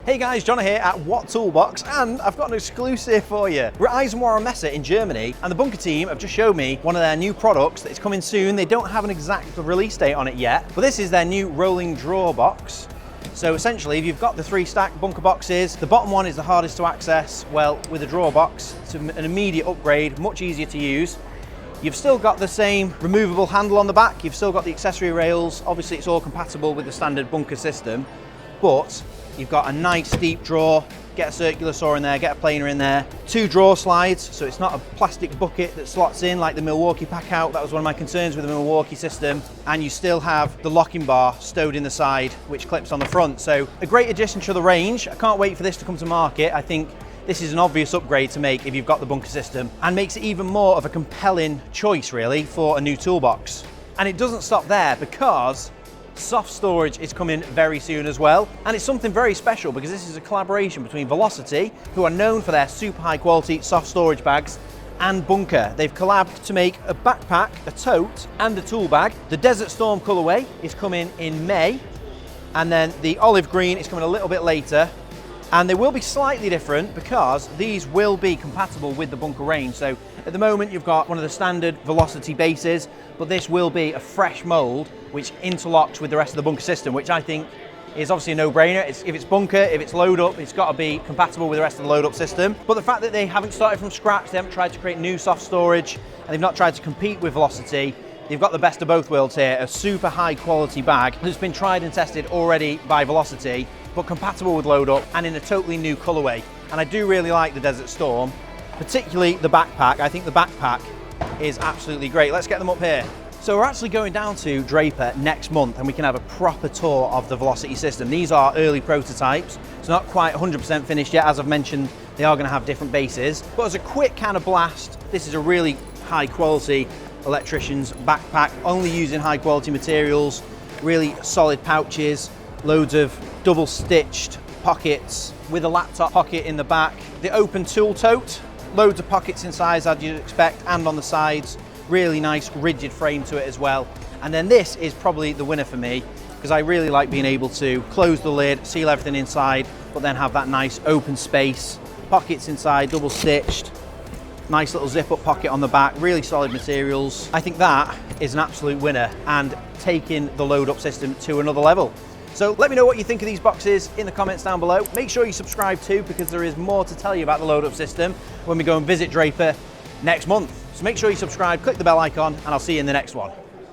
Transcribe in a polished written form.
Hey guys, John here at What Toolbox, and I've got an exclusive for you. We're at Eisenwarrenmesse in Germany, and the bunker team have just showed me one of their new products that's coming soon. They don't have an exact release date on it yet, but this is their new rolling drawer box. So essentially, if you've got the 3 stacked bunker boxes, the bottom one is the hardest to access. Well, with a drawer box, it's an immediate upgrade, much easier to use. You've still got the same removable handle on the back, you've still got the accessory rails. Obviously, it's all compatible with the standard bunker system, but you've got a nice deep drawer, get a circular saw in there, get a planer in there, 2 drawer slides, so it's not a plastic bucket that slots in like the Milwaukee pack out. That was one of my concerns with the Milwaukee system. And you still have the locking bar stowed in the side, which clips on the front. So a great addition to the range. I can't wait for this to come to market. I think this is an obvious upgrade to make if you've got the bunker system, and makes it even more of a compelling choice really for a new toolbox. And it doesn't stop there, because soft storage is coming very soon as well, and it's something very special because this is a collaboration between Velocity, who are known for their super high quality soft storage bags, and Bunker. They've collabed to make a backpack, a tote, and a tool bag. The Desert Storm colorway is coming in May, and then the olive green is coming a little bit later. And they will be slightly different because these will be compatible with the bunker range. So at the moment you've got one of the standard Velocity bases, but this will be a fresh mold which interlocks with the rest of the bunker system, which I think is obviously a no-brainer. If it's bunker, if it's load up, it's got to be compatible with the rest of the load up system. But the fact that they haven't started from scratch, they haven't tried to create new soft storage, and they've not tried to compete with Velocity, you've got the best of both worlds here. A super high quality bag that's been tried and tested already by Velocity, but compatible with load up and in a totally new colorway. And I do really like the Desert Storm, particularly the backpack. I think the backpack is absolutely great. Let's get them up here. So we're actually going down to Draper next month, and we can have a proper tour of the Velocity system. These are early prototypes. It's not quite 100% finished yet. As I've mentioned, they are going to have different bases. But as a quick kind of blast, this is a really high quality electrician's backpack, only using high quality materials, really solid pouches, loads of double stitched pockets with a laptop pocket in the back. The open tool tote, loads of pockets inside as you'd expect, and on the sides, really nice rigid frame to it as well. And then this is probably the winner for me, because I really like being able to close the lid, seal everything inside, but then have that nice open space, pockets inside, double stitched, nice little zip up pocket on the back, really solid materials. I think that is an absolute winner and taking the load up system to another level. So let me know what you think of these boxes in the comments down below. Make sure you subscribe too, because there is more to tell you about the load up system when we go and visit Draper next month. So make sure you subscribe, click the bell icon, and I'll see you in the next one.